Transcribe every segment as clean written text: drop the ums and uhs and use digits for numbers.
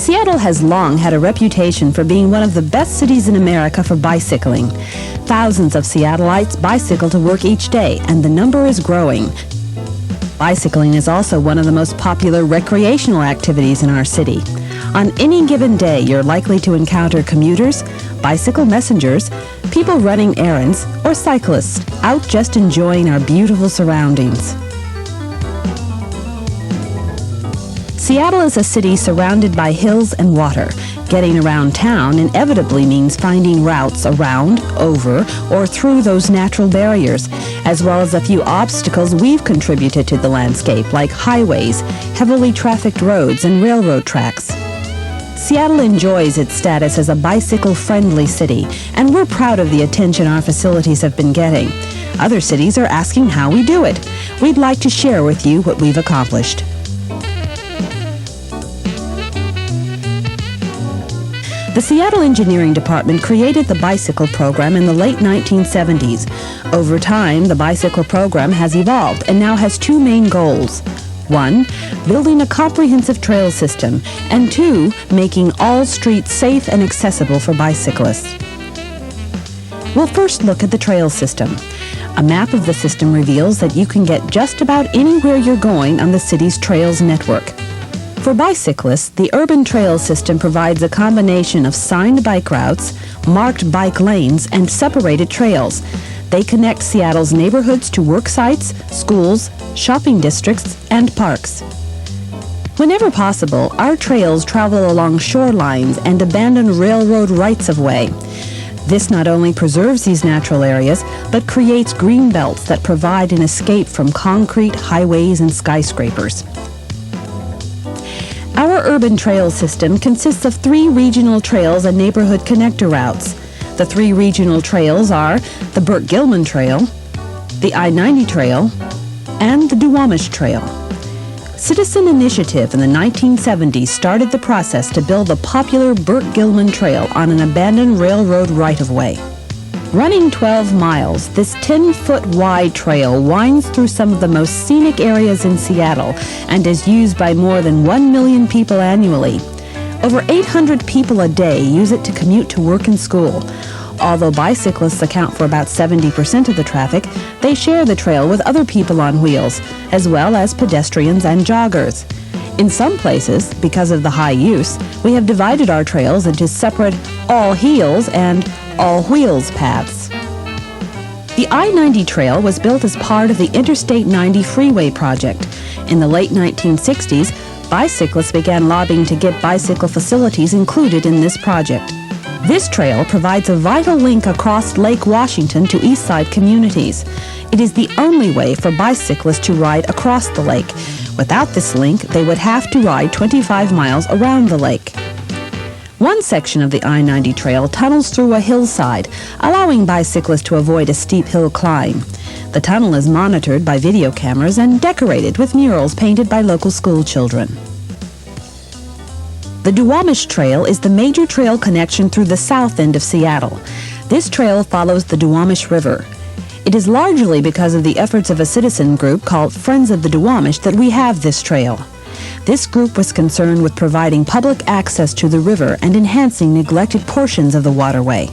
Seattle has long had a reputation for being one of the best cities in America for bicycling. Thousands of Seattleites bicycle to work each day, and the number is growing. Bicycling is also one of the most popular recreational activities in our city. On any given day, you're likely to encounter commuters, bicycle messengers, people running errands, or cyclists out just enjoying our beautiful surroundings. Seattle is a city surrounded by hills and water. Getting around town inevitably means finding routes around, over, or through those natural barriers, as well as a few obstacles we've contributed to the landscape, like highways, heavily trafficked roads, and railroad tracks. Seattle enjoys its status as a bicycle-friendly city, and we're proud of the attention our facilities have been getting. Other cities are asking how we do it. We'd like to share with you what we've accomplished. The Seattle Engineering Department created the bicycle program in the late 1970s. Over time, the bicycle program has evolved and now has two main goals. 1, building a comprehensive trail system, and 2, making all streets safe and accessible for bicyclists. We'll first look at the trail system. A map of the system reveals that you can get just about anywhere you're going on the city's trails network. For bicyclists, the urban trail system provides a combination of signed bike routes, marked bike lanes, and separated trails. They connect Seattle's neighborhoods to work sites, schools, shopping districts, and parks. Whenever possible, our trails travel along shorelines and abandoned railroad rights-of-way. This not only preserves these natural areas, but creates green belts that provide an escape from concrete, highways, and skyscrapers. Our urban trail system consists of 3 regional trails and neighborhood connector routes. The 3 regional trails are the Burke-Gilman Trail, the I90 Trail, and the Duwamish Trail. Citizen initiative in the 1970s started the process to build the popular Burke-Gilman Trail on an abandoned railroad right-of-way. Running 12 miles, this 10-foot wide trail winds through some of the most scenic areas in Seattle and is used by more than 1 million people annually. Over 800 people a day use it to commute to work and school. Although bicyclists account for about 70% of the traffic, they share the trail with other people on wheels, as well as pedestrians and joggers. In some places, because of the high use, we have divided our trails into separate all-heels and all-wheels paths. The I90 Trail was built as part of the Interstate 90 Freeway project. In the late 1960s, bicyclists began lobbying to get bicycle facilities included in this project. This trail provides a vital link across Lake Washington to Eastside communities. It is the only way for bicyclists to ride across the lake. Without this link, they would have to ride 25 miles around the lake. One section of the I-90 Trail tunnels through a hillside, allowing bicyclists to avoid a steep hill climb. The tunnel is monitored by video cameras and decorated with murals painted by local school children. The Duwamish Trail is the major trail connection through the south end of Seattle. This trail follows the Duwamish River. It is largely because of the efforts of a citizen group called Friends of the Duwamish that we have this trail. This group was concerned with providing public access to the river and enhancing neglected portions of the waterway.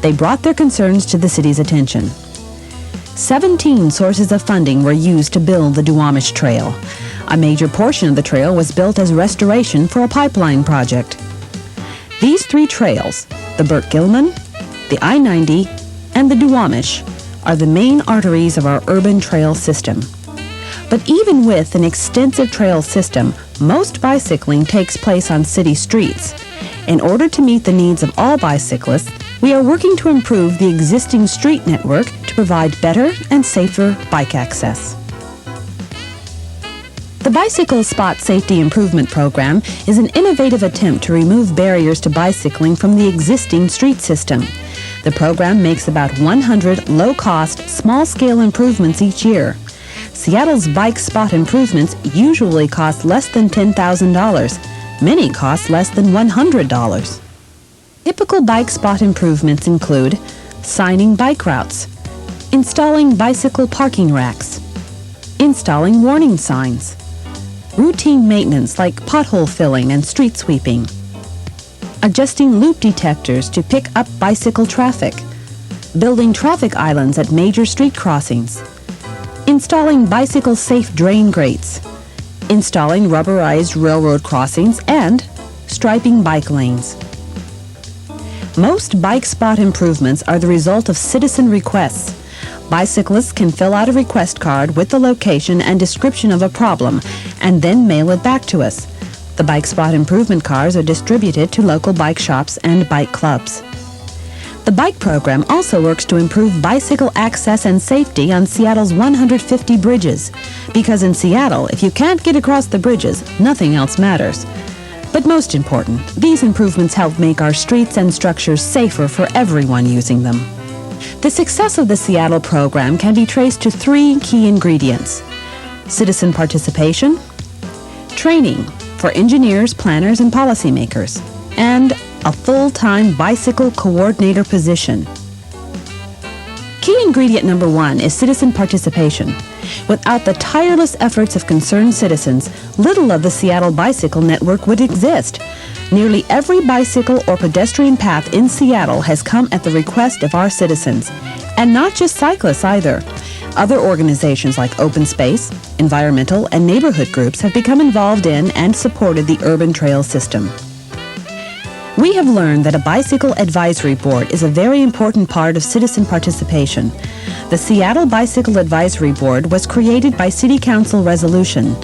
They brought their concerns to the city's attention. 17 sources of funding were used to build the Duwamish Trail. A major portion of the trail was built as restoration for a pipeline project. These 3 trails, the Burke-Gilman, the I-90, and the Duwamish, are the main arteries of our urban trail system. But even with an extensive trail system, most bicycling takes place on city streets. In order to meet the needs of all bicyclists, we are working to improve the existing street network to provide better and safer bike access. The Bicycle Spot Safety Improvement Program is an innovative attempt to remove barriers to bicycling from the existing street system. The program makes about 100 low-cost, small-scale improvements each year. Seattle's bike spot improvements usually cost less than $10,000. Many cost less than $100. Typical bike spot improvements include signing bike routes, installing bicycle parking racks, installing warning signs, routine maintenance like pothole filling and street sweeping, adjusting loop detectors to pick up bicycle traffic, building traffic islands at major street crossings, installing bicycle safe drain grates, installing rubberized railroad crossings, and striping bike lanes. Most bike spot improvements are the result of citizen requests. Bicyclists can fill out a request card with the location and description of a problem and then mail it back to us. The bike spot improvement cards are distributed to local bike shops and bike clubs. The bike program also works to improve bicycle access and safety on Seattle's 150 bridges. Because in Seattle, if you can't get across the bridges, nothing else matters. But most important, these improvements help make our streets and structures safer for everyone using them. The success of the Seattle program can be traced to three key ingredients: citizen participation, training for engineers, planners, and policymakers, and a full-time bicycle coordinator position. Key ingredient number one is citizen participation. Without the tireless efforts of concerned citizens, little of the Seattle Bicycle Network would exist. Nearly every bicycle or pedestrian path in Seattle has come at the request of our citizens. And not just cyclists either. Other organizations like Open Space, environmental, and neighborhood groups have become involved in and supported the urban trail system. We have learned that a bicycle advisory board is a very important part of citizen participation. The Seattle Bicycle Advisory Board was created by City Council resolution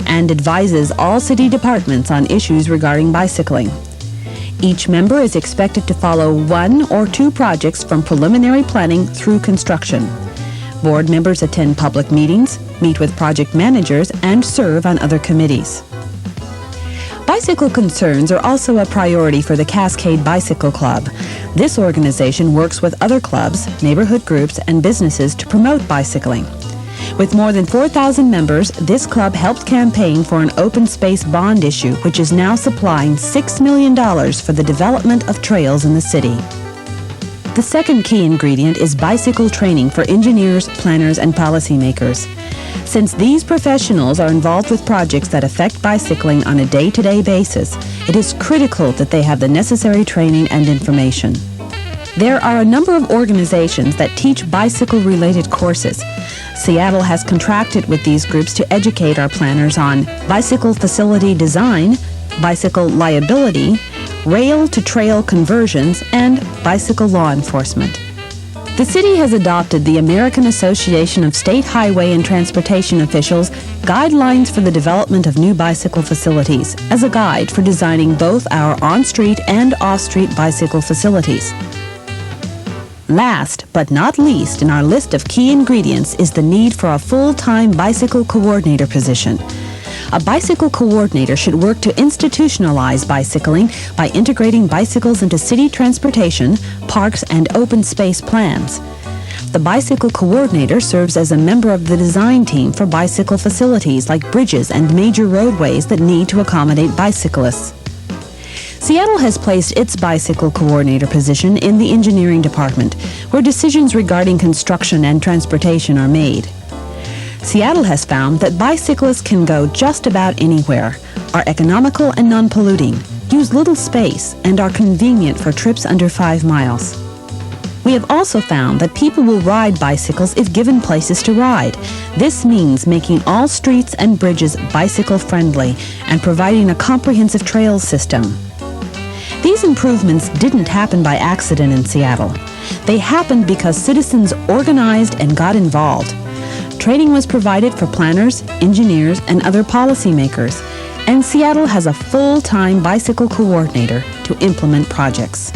and advises all city departments on issues regarding bicycling. Each member is expected to follow one or two projects from preliminary planning through construction. Board members attend public meetings, meet with project managers, and serve on other committees. Bicycle concerns are also a priority for the Cascade Bicycle Club. This organization works with other clubs, neighborhood groups, and businesses to promote bicycling. With more than 4,000 members, this club helped campaign for an open space bond issue, which is now supplying $6 million for the development of trails in the city. The second key ingredient is bicycle training for engineers, planners, and policymakers. Since these professionals are involved with projects that affect bicycling on a day-to-day basis, it is critical that they have the necessary training and information. There are a number of organizations that teach bicycle-related courses. Seattle has contracted with these groups to educate our planners on bicycle facility design, bicycle liability, rail-to-trail conversions, and bicycle law enforcement. The city has adopted the American Association of State Highway and Transportation Officials Guidelines for the Development of New Bicycle Facilities as a guide for designing both our on-street and off-street bicycle facilities. Last but not least in our list of key ingredients is the need for a full-time bicycle coordinator position. A bicycle coordinator should work to institutionalize bicycling by integrating bicycles into city transportation, parks, and open space plans. The bicycle coordinator serves as a member of the design team for bicycle facilities like bridges and major roadways that need to accommodate bicyclists. Seattle has placed its bicycle coordinator position in the engineering department, where decisions regarding construction and transportation are made. Seattle has found that bicyclists can go just about anywhere, are economical and non-polluting, use little space, and are convenient for trips under 5 miles. We have also found that people will ride bicycles if given places to ride. This means making all streets and bridges bicycle-friendly and providing a comprehensive trail system. These improvements didn't happen by accident in Seattle. They happened because citizens organized and got involved. Training was provided for planners, engineers, and other policymakers, and Seattle has a full-time bicycle coordinator to implement projects.